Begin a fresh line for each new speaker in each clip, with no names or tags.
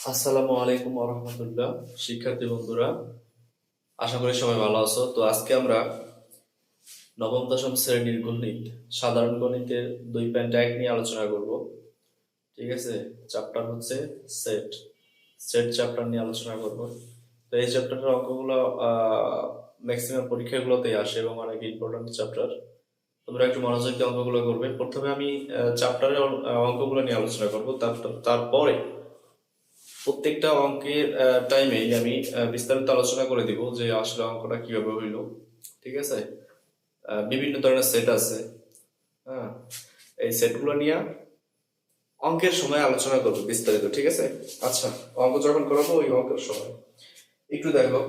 আসসালামু আলাইকুম ওয়া রাহমাতুল্লাহ। শিক্ষার্থী বন্ধুরা, আশা করি সবাই ভালো আছো। তো আজকে আমরা নবম দশম শ্রেণীর গণিত, সাধারণ গণিতের 2.1 নিয়ে আলোচনা করব। ঠিক আছে, চ্যাপ্টার হচ্ছে সেট সেট চ্যাপ্টার নিয়ে আলোচনা করব। তো এই চ্যাপ্টারের অঙ্কগুলো ম্যাক্সিমাম পরীক্ষাগুলোতেই আসে এবং অনেক ইম্পর্টেন্ট চ্যাপ্টার। তোমরা একটু মনোযোগ দিয়ে অঙ্কগুলো করবে। প্রথমে আমি চ্যাপ্টারের অঙ্কগুলো নিয়ে আলোচনা করব, তারপরে প্রত্যেকটা অঙ্কের টাইমে আমি বিস্তারিত আলোচনা করে দিব যে আসলে অঙ্কটা কিভাবে হইল। ঠিক আছে, বিভিন্ন ধরনের সেট আছে। হ্যাঁ, এই সেটগুলো নিয়ে অঙ্কের সময় আলোচনা করবো বিস্তারিত। ঠিক আছে, আচ্ছা, অঙ্ক যখন করাবো ওই অঙ্কের সময় একটু দেখো।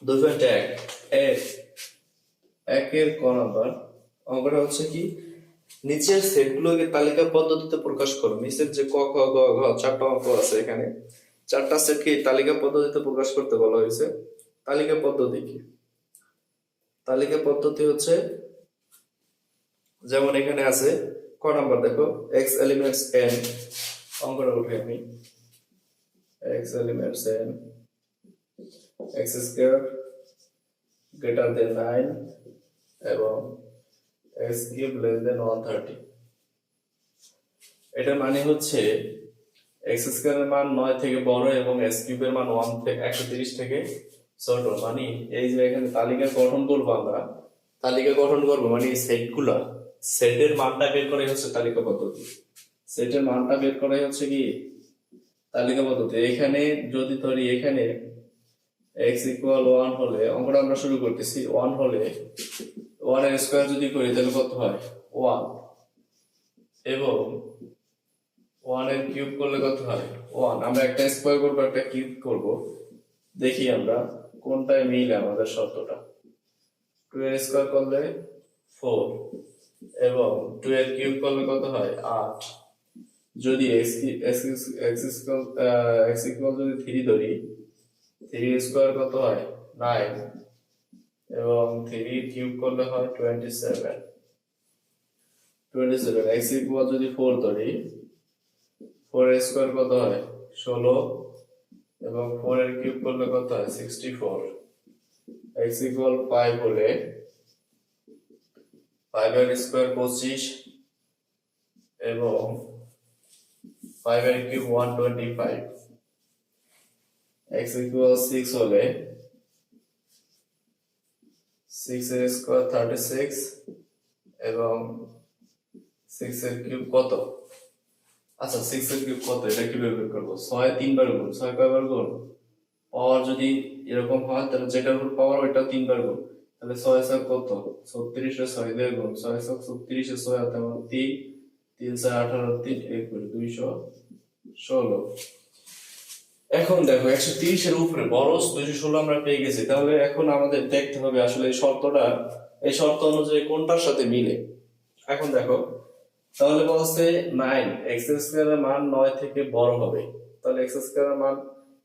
2.1 একের ক নাম্বার অঙ্কটা হচ্ছে কি, নিচের সেটগুলোকে তালিকা পদ্ধতিতে প্রকাশ করো। নিচের যে ক খ গ ঘ চারটা অঙ্ক আছে, এখানে চারটা সেটকে তালিকা পদ্ধতিতে প্রকাশ করতে বলা হয়েছে। তালিকা পদ্ধতি কি? তালিকা পদ্ধতি হচ্ছে, যেমন এখানে আছে ক নাম্বার, দেখো x এলিমেন্টস n, অঙ্কটা উঠে আমি x elements n, x square greater than 9 এবং x কিউব লেস দেন 130। এটা মানে হচ্ছে x স্কয়ারের মান 9 থেকে বড় এবং x কিউবের মান 130 থেকে ছোট। মানে এই যে এখানে তালিকা গঠন করবো আমরা, তালিকা গঠন করবো মানে সেটগুলা, সেটের মানটা বের করাই হচ্ছে তালিকা পদ্ধতি। সেটের মানটা বের করাই হচ্ছে কি তালিকা পদ্ধতি। এখানে যদি ধরি, এখানে x ইকুয়াল 1 হলে, অঙ্কটা আমরা শুরু করতেছি, 1 হলে 1 এর স্কয়ার যদি করি তাহলে কত হয় 1, এবং 1 এর কিউব করলে কত হয় 1। আমরা একটা স্কয়ার করবো, একটা কিউব করব, দেখি আমরা কোনটায় মিলে আমাদের শর্তটা। 2 এর স্কয়ার করলে 4 এবং 2 এর কিউব করলে কত হয় 8। যদি x ইকুয়াল যদি 3 ধরি, 3 স্কয়ার কত হয় 9 এবং 3 কিউব করলে হয় 27। x ইকুয়াল যদি 4 ধরি, 4 এর স্কয়ার কত হয় 16 এবং 4 এর কিউব করলে কত হয় 64। x ইকুয়াল 5 হলে 5 এর স্কয়ার 25 এবং 5 এর কিউব 125। x ইকুয়াল 6 হলে 6 এর স্কয়ার 36 এবং 6 এর কিউব কত? আচ্ছা, 6 এর কিউব কত এটা কিভাবে বের করব? 6 তিনবার গুণ, 6 কয়বার গুণ? পাওয়ার যদি এরকম হয় তাহলে যেটার উপর পাওয়ার ওইটা তিনবার গুণ, তাহলে 6 6 কত? 36 এর 6 দিয়ে গুণ, 6 6 36 এর 6 হাতে 3, 3 6 18, 3 1 করে 216। এখন দেখো 130 এর উপরে বড় 216 আমরা পেয়ে গেছি। তাহলে এখন আমাদের দেখতে হবে আসলে এই শর্তটা, এই শর্ত অনুযায়ী কোনটার সাথে মিলে। এখন দেখো, তাহলে বলছে 9 x স্কয়ার এর মান 9 থেকে বড় হবে। তাহলে x স্কয়ার এর মান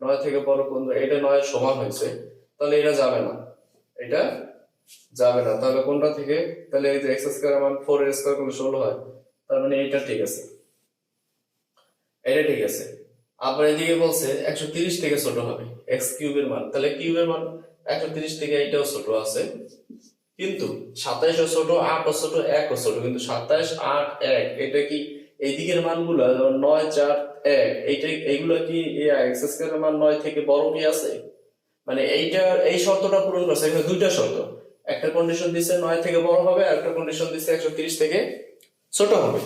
9 থেকে বড় কোন? এটা 9 এর সমান হয়েছে, তাহলে এটা যাবে না, এটা যাবে না। তাহলে কোনটা থেকে? তাহলে এই যে x স্কয়ার এর মান 4 এর স্কয়ার করলে 16 হয়, তার মানে এটা ঠিক আছে, এটা ঠিক আছে। আবার এদিকে বলছে 130 থেকে ছোট হবে x কিউবের মান, তাহলে কিউবের মান 130 থেকে এটাও ছোট আছে, কিন্তু 27 ও ছোট, 8 ও ছোট, 1 ও ছোট। কিন্তু 27 8 1 এটা কি এই দিকের মানগুলো, যেমন 9 4 1, এইটা এইগুলো কি x স্কয়ার এর মান 9 থেকে বড় কি আছে? মানে এইটা এই শর্তটা পূরণ করছে। এখানে দুইটা শর্ত, একটা কন্ডিশন দিছে 9 থেকে বড় হবে আর একটা কন্ডিশন দিছে 130 থেকে ছোট হবে।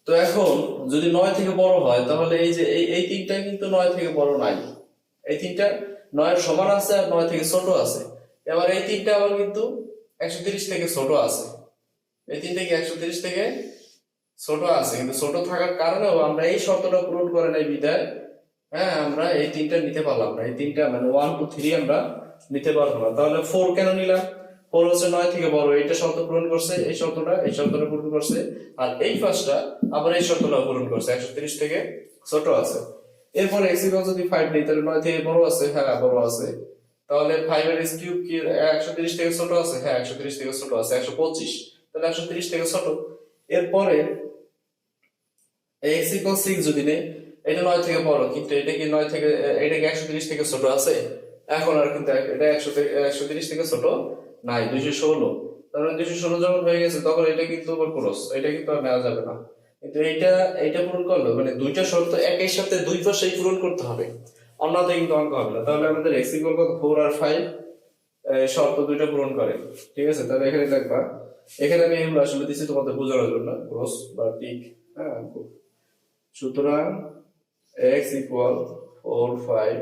তো এখন যদি 9 থেকে বড় হয় তাহলে এই যে এই তিনটা কিন্তু 9 থেকে বড় নাই, এই তিনটা 9 এর সমান আছে আর 9 থেকে ছোট আছে। এবার এই তিনটা আবার কিন্তু 130 থেকে ছোট আছে, এই তিনটা কি 130 থেকে ছোট আছে, কিন্তু ছোট থাকার কারণেও আমরা এই শর্তটা পূরণ করে নাই বিধায় হ্যাঁ আমরা এই তিনটা নিতে পারলাম না। এই তিনটা মানে 1 2 3 আমরা নিতে পারবো না। তাহলে 4 কেন নিলাম? 4 হচ্ছে 9 থেকে বড়, এইটা শর্ত পূরণ করছে, এই শর্তটা পূরণ করছে, আর এই পাঁচটা আবার এই শর্তটা পূরণ করছে, 130 থেকে ছোট আছে। এরপর x ইকুয়াল যদি 5 নেই, তাহলে 9 থেকে বড় আছে, হ্যাঁ বড় আছে। তাহলে 5 এর কিউব কি 130 থেকে ছোট আছে? হ্যাঁ 130 থেকে ছোট আছে, 125, তাহলে 130 থেকে ছোট। এরপরে x ইকুয়াল 6 যদি নেই, এটা 9 থেকে বড়, কিন্তু এটা কি 9 থেকে, এটা কি 130 থেকে ছোট আছে? এখন আর কিন্তু এটা 130 থেকে ছোট নাই, 216। তার মানে 216 যখন হয়ে গেছে তখন এটা কিন্তু ওভার ক্রস, এটা কিন্তু আর নেওয়া যাবে না। কিন্তু এইটা পূরণ করলো, মানে দুইটা শর্ত একই সাথে দুই পাশেই পূরণ করতে হবে, অন্যথায় কিন্তু অঙ্ক হবে না। তাহলে আমাদের x = কত, 4 আর 5 শর্ত দুইটা পূরণ করে। ঠিক আছে, তাহলে এখানে দেখবা, এখানে আমি এগুলো আসলে দিচ্ছি তোমাদের বোঝানোর জন্য, ক্রস বা টিক। হ্যাঁ, সুতরাং x = 4, 5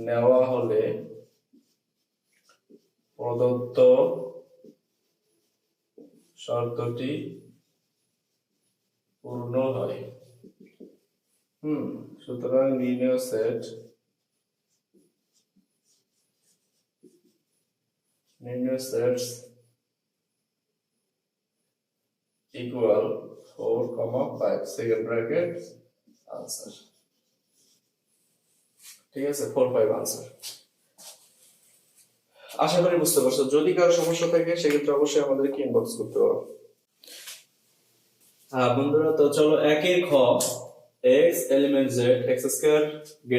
নেওয়া হলে প্রদত্ত শর্তটি পূর্ণ হয়। সুতরাং নির্ণয় set sets equal 4, 5 second bracket answer। ঠিক আছে, 4, 5 আনসার। আশা করি বুঝতে পারছো। যদি কারো সমস্যা থাকে সেক্ষেত্রে অবশ্যই আমাদেরকে ইনবক্স করতে পারো। বন্ধুরা, তো চলো একের খ, x এলিমেন্ট z x² >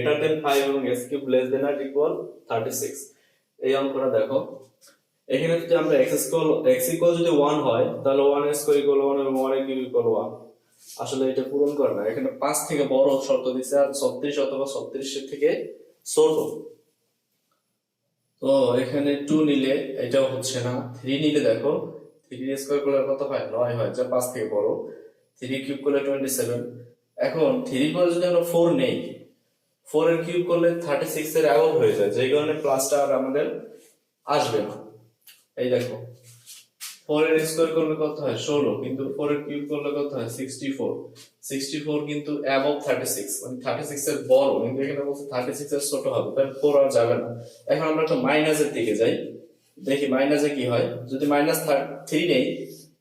5 এবং x³ ≤ 36, এই অঙ্কটা দেখো। এখানে যদি আমরা x যদি 1 হয় তাহলে 1² = 1 এবং 1³ = 1। আসলে এটা পূরণ করে না, এখানে 5 থেকে বড় শর্ত দিছে, আর 36 অথবা 36 এর থেকে ছোট। তো এখানে 2 নিলে এটাও হচ্ছে না, 3 নিলে দেখো 3² করলে কত হয়, 9 হয়, যা 5 থেকে বড়। 3³ করলে 27। এখন 3 করে যদি আমরা 4 নেই, 4 এর কিউব করলে 36 এর অ্যাবভ হয়ে যায়, যেই কারণে প্লাসটা আর আমাদের আসবে না। এই দেখো, 4 এর স্কয়ার করলে কত হয়, 16, কিন্তু 4 এর কিউব করলে কত হয়, 64। 64 কিন্তু অ্যাবভ 36, মানে 36 এর বড়, কিন্তু এখানে বলছে 36 এর ছোট হবে, তাহলে 4 আর যাবে না। এখন আমরা একটু মাইনাসের দিকে যাই, দেখি মাইনাসে কি হয়। যদি -3 নেই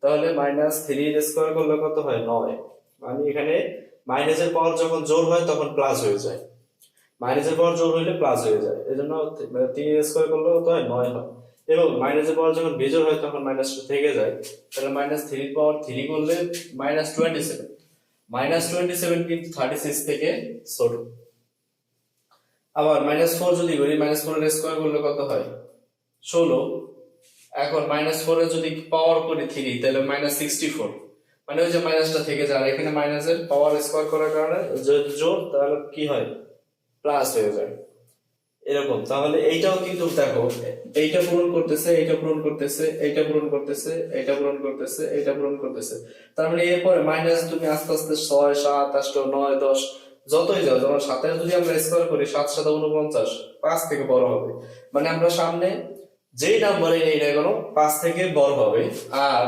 তাহলে -3 এর স্কয়ার করলে কত হয়, 9। মানে এখানে মাইনাসের পাওয়ার যখন জোর হয় তখন প্লাস হয়ে যায়, মাইনাসের পাওয়ার জোর হইলে প্লাস হয়ে যায়, এজন্য 3 এর স্কয়ার করলে কত হয়, 9 হয়। এবং মাইনাসের পাওয়ার যখন বিজোড় হয় তখন মাইনাসটা থেকে যায়, তাহলে -3 এর পাওয়ার 3 করলে -27। -27 কিন্তু 36 থেকে ছোট। আবার -4 যদি করি, -4 এর স্কয়ার করলে কত হয়, 16। এখন -4 এর যদি পাওয়ার করি 3, তাহলে -64, মানে ওই যে মাইনাসটা থেকে যায়, আর এখানে মাইনাসের পাওয়ার স্কয়ার করার কারণে যদি জোর, তাহলে কি হয়, প্লাস হয়ে যায়, এরকম। তাহলে এইটাও কিন্তু দেখো, এইটা পূরণ করতেছে, এইটা পূরণ করতেছে, এইটা পূরণ করতেছে, এইটা পূরণ করতেছে, এইটা পূরণ করতেছে। তার মানে এরপরে মাইনাস তুমি আস্তে আস্তে 6, 7, 8, 9, 10 যতই যাও, যেমন 7 এর যদি আমরা স্কয়ার করি 7, 7 49, 5 থেকে বড় হবে, মানে আমরা সামনে যেই নাম্বারে নেই না কেন 5 থেকে বড় হবে। আর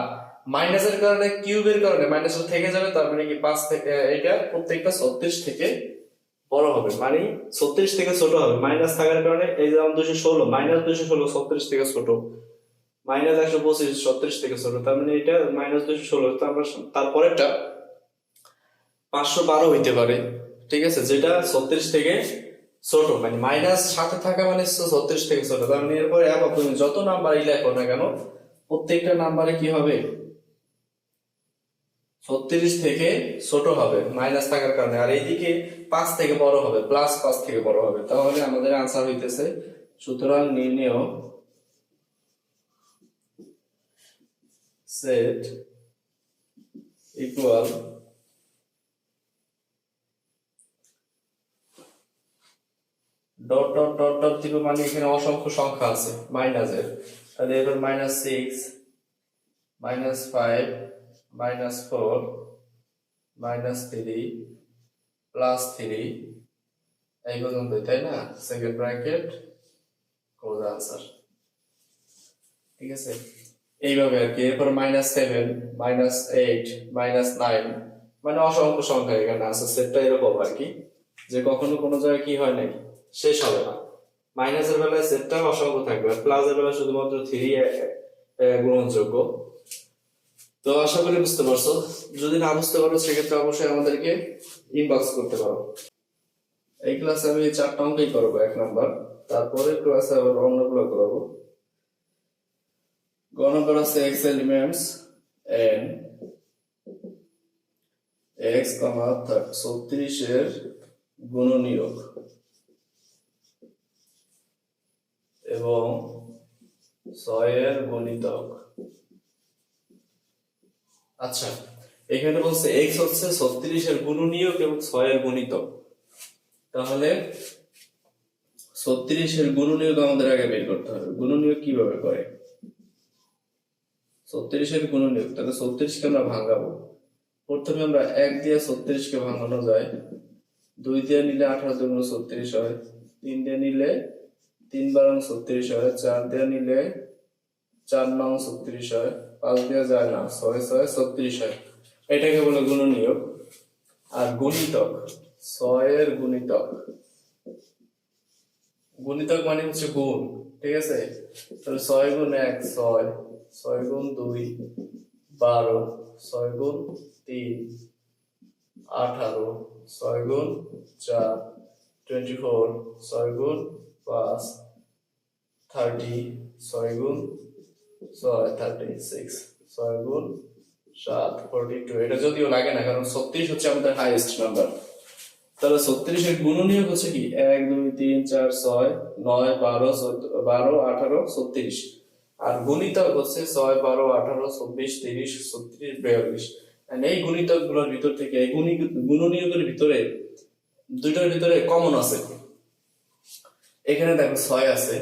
মাইনাসের কারণে, কিউবের কারণে মাইনাসটা থেকে যাবে, তার মানে কি 5 থেকে, এটা প্রত্যেকটা 36 থেকে বড় হবে, মানে 36 থেকে ছোট হবে। মাইনাস থাকার কারণে এই যেমন 216, -216 36 থেকে ছোট, -125 36 থেকে ছোট, তার মানে এটা -216। তো আমরা তারপরেরটা 512 হইতে পারে, ঠিক আছে, যেটা 36 থেকে ছোট, মানে মাইনাস সাথে থাকা মানে 36 থেকে ছোট। তার মানে এরপরে আবার তুমি যত নাম্বারই লেখো না কেন প্রত্যেকটা নাম্বারে কি হবে, 36 থেকে ছোট হবে মাইনাস থাকার কারণে, আর এইদিকে 5 থেকে বড় হবে, +5 থেকে বড় হবে। তাহলে আমাদের आंसर হইতেছে, সুতরাং নির্ণয় set equal dot dot dot dot দিব, মানে এখানে অসংখ্য সংখ্যা আছে মাইনাসের, তাহলে এবার -6, -5, -4, -3, +3, এই পর্যন্ত, তাই না, সেকেন্ড ব্র্যাকেট ক্লোজ আনসার। ঠিক আছে, এইভাবে আর কি। এরপর -7, -8, -9, মানে অসংখ্য সংখ্যা এখানে আছে। সেটটা এরকম আর কি, যে কখনো কোনো জায়গায় কি হয় নাই, শেষ হবে না। মাইনাসের বেলায় সেটটা অসংখ্য থাকবে, আর প্লাসের বেলায় শুধুমাত্র 3 গ্রহণযোগ্য। তো আশা করি বুঝতে পারছো। যদি না বুঝতে পারো সেক্ষেত্রে অবশ্যই আমাদেরকে ইনবক্স করতে পারো। এই ক্লাসে আমি 4টা অঙ্কই করবো 1 নাম্বার, তারপরে ক্লাসে আবার অন্যগুলো করবো। গ নম্বর আছে x এলিমেন্টস n x, 36 এর গুণনীয়ক এবং 6 এর গুণিতক। আচ্ছা, এখানে বলছে x হচ্ছে 36 এর গুণনীয়ক এবং 6 এর গুণিতক। তাহলে 36 এর গুণনীয়ক আমাদের আগে বের করতে হবে। গুণনীয়ক কিভাবে করে? 36 এর গুণনীয়ক, তাহলে 36 কে আমরা ভাঙাবো। প্রথমে আমরা 1 দিয়ে 36 কে ভাঙানো যায়, 2 দিয়ে নিলে 18 দুগুণ 36 হয়, 3 দিয়ে নিলে 3 বারং 36 হয়, 4 দিয়ে নিলে 4 নং 36 হয়, 5 দিয়ে যায় না, 6 6 36 হয়। এটাকে বলে গুণনীয়ক। আর গুণিতক, 6 এর গুণিতক, গুণিতক মানে হচ্ছে গুণ, ঠিক আছে? তাহলে 6 গুণ 1 6, 6 গুণ 2 12, 6 গুণ 3 18, 6 গুণ 4 24, 6 গুণ 5 30, 6 গুণ 6 36, 6 গুণ 7 42। এটা যদিও লাগে না, কারণ 36 হচ্ছে আমাদের হাইয়েস্ট নাম্বার। তাহলে 36 এর গুণনীয়ক হচ্ছে কি 1 2 3 4 6 9 12 12 18 36, আর গুণিতক হচ্ছে 6 12 18 24 30 36 42। এন্ড এই গুণিতকগুলোর ভিতর থেকে এই গুণনীয়কের ভিতরে দুইটার ভিতরে কমন আছে। এখানে দেখো 6 আছে।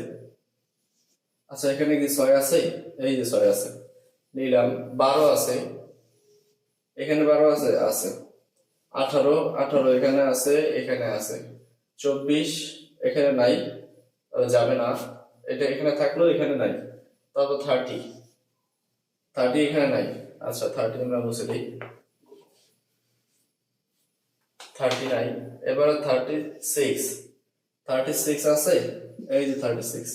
আচ্ছা, এখানে কি 6 আছে? এই যে 6 আছে, নিলাম। 12 আছে, এখানে 12 আছে, আছে। 18 18 এখানে আছে, এখানে আছে। 24 এখানে নাই, যাবে না। এটা এখানে থাকলেও এখানে নাই। তারপর 30 30 এখানে নাই। আচ্ছা, 30 আমরা মুছে দিই, 30 নাই। এবার 36 36 আছে, এই যে 36,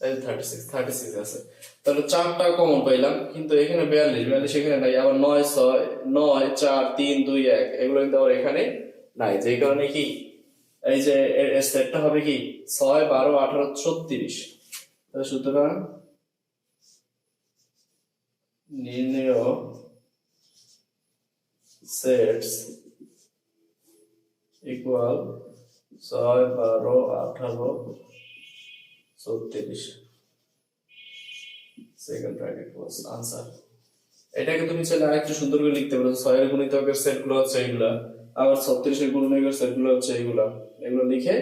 এই যে 36 আছে। তাহলে 4টা কমন পাইলাম, কিন্তু এখানে 42 এখানে নাই। আবার 9 6 9 4 3 2 1 এগুলো কিন্তু আবার এখানে নাই। যেই কারণে কি এই যে এর সেটটা হবে কি 6 12 18 36। তাহলে সুতরাং নির্ণেয় sets equal 6 12 18 36। Second bracket close, answer. এটাকে তুমি চাইলে আরেকটু সুন্দর করে লিখতে পারো। 6 এর গুণিতকের সেটগুলো হচ্ছে এইগুলা, আবার 36 এর গুণনীয়কের সেটগুলো হচ্ছে এইগুলা। এগুলো লিখে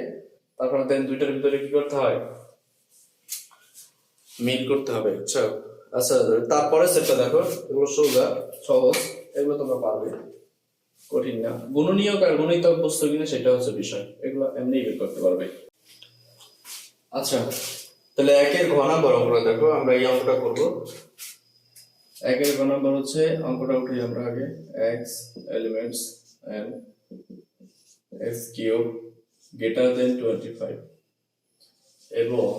তারপর দেন দুইটার ভিতরে কি করতে হয়, মিল করতে হবে। আচ্ছা আচ্ছা, তারপরে সেটটা দেখো, এগুলো সোজা সহজ, এগুলো তোমরা পারবে, কঠিন না। গুণনীয়ক আর গুণিতক বুঝছো কিনা সেটা হচ্ছে বিষয়, এগুলো এমনি বের করতে পারবে। আচ্ছা, তাহলে 1 এর ঘ নাম্বার অঙ্কটা দেখো, আমরা এই অঙ্কটা করব। 1 এর ঘ নাম্বার হচ্ছে, অঙ্কটা উঠাই আমরা আগে। x elements and x cube greater than 25 এবং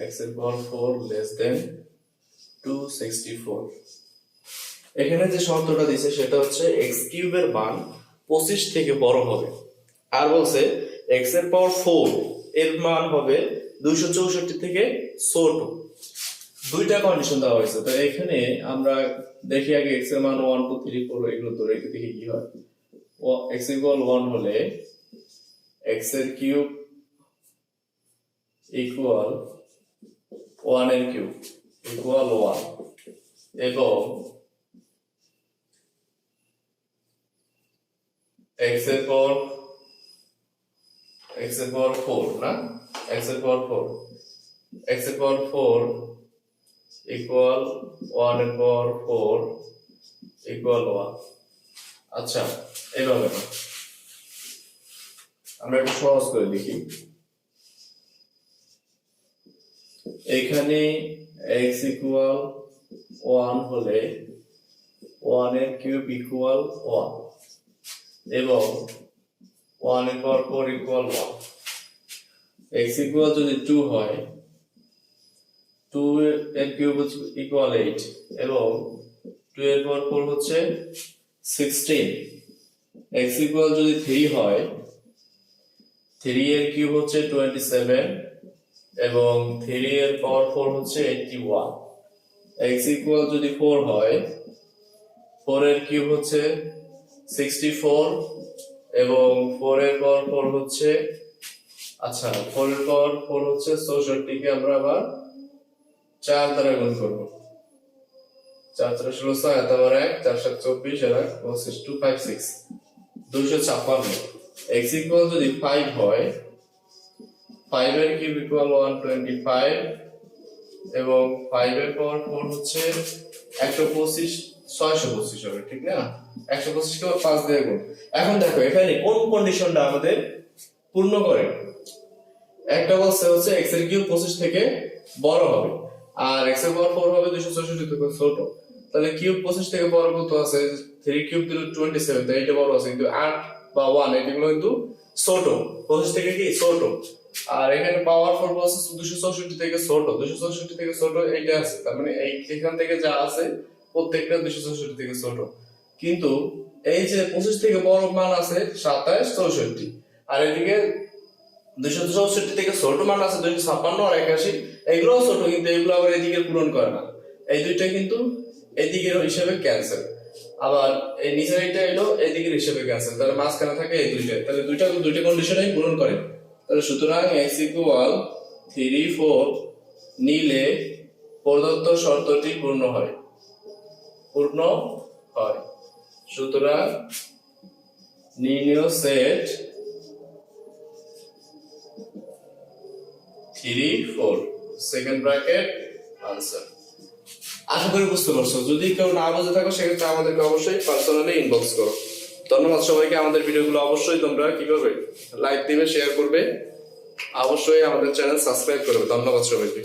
x এর পাওয়ার 4 less than 264। এখানে যে শর্তটা দিয়েছে সেটা হচ্ছে x কিউব এর মান 25 থেকে বড় হবে, আর বলছে x এর পাওয়ার 4 এর মান হবে 264 থেকে ছোট। দুইটা কন্ডিশন দেওয়া হয়েছে। তো এখানে আমরা দেখি আগে x এর মান 1 2 3 4 এগুলো ধরে দেখি কি হয়। x ইকুয়াল 1 হলে x এর কিউব ইকুয়াল 1 এর কিউব ইকুয়াল 1 এবং x এর পাওয়ার 4 না, x এর পাওয়ার 4 ইকুয়াল 1 এর পাওয়ার 4 ইকুয়াল 1। আচ্ছা, এইভাবে আমরা একটু সহজ করে দেখি। এখানে x ইকুয়াল 1 হলে 1 এর কিউব ইকুয়াল 1 এবং 1 এর পাওয়ার 4 ইকুয়াল 1। x ইকুয়াল যদি 2 হয়, 2 এর কিউব ইকুয়াল 8 এবং 2 এর পাওয়ার 4 হচ্ছে 16। x ইকুয়াল যদি 3 হয়, 3 এর কিউব হচ্ছে 27 এবং 3 এর পাওয়ার 4 হচ্ছে 81। x ইকুয়াল যদি 4 হয়, 4 এর কিউব হচ্ছে 64 এবং 4 এর পাওয়ার 4 হচ্ছে, আচ্ছা 4 এর পাওয়ার 4 হচ্ছে 64 কে আমরা আবার 4 দ্বারা গুণ করব। 4 4 16 6 তারপর 1 4 7 24 আর 25 256 256। x ইকুয়াল যদি 5 হয় 5 এর কিউব ইকুয়াল 125 এবং 5 এর পাওয়ার 4 হচ্ছে 125 625 হবে, ঠিক না? 125 কে 5 দিয়ে গুণ। এখন দেখো এখানে কোন কন্ডিশনটা আমাদের পূর্ণ করে। একটা বলছে হচ্ছে x এর কিউব 25 থেকে বড় হবে আর x এর পাওয়ার 4 হবে 264 থেকে ছোট। তাহলে কিউব 25 থেকে বড় কত আছে? 3 কিউব দিলে 27, তাই এটা বড় আছে, কিন্তু 8 বা 1 এগুলো কিন্তু ছোট, 25 থেকে কি ছোট। আর এখানে পাওয়ার 4 বলছে 264 থেকে ছোট, 264 থেকে ছোট এইটা আছে, তার মানে এই এখান থেকে যা আছে প্রত্যেকটা 264 থেকে ছোট। কিন্তু এই যে 25 থেকে বড় মান আছে 27 64, আর এদিকে 264 থেকে ছোট মান আছে 256 আর 81, এগুলোও ছোট, কিন্তু এগুলো আবার এদিকে পূরণ করে না। এই দুইটা কিন্তু এদিকের হিসাবে ক্যান্সেল, আবার এই নিচের এইটা এলো এদিকের হিসাবে ক্যান্সেল, তাহলে মাঝখানে থাকে এই দুইটা, তাহলে দুইটা কন্ডিশনই পূরণ করে। তাহলে সুতরাং x ইকুয়াল 3 4 নিলে প্রদত্ত শর্তটি পূর্ণ হয়। সুতরাং নির্ণয় সেট 3 4 সেকেন্ড ব্র্যাকেট আনসার। আশা করি বুঝতে পারছো। যদি কেউ না বুঝে থাকো সেক্ষেত্রে আমাদেরকে অবশ্যই পার্সোনালি ইনবক্স করো। ধন্যবাদ সবাইকে। আমাদের ভিডিওগুলো অবশ্যই তোমরা কি করবে, লাইক দিবে, শেয়ার করবে, অবশ্যই আমাদের চ্যানেল সাবস্ক্রাইব করবে। ধন্যবাদ সবাইকে।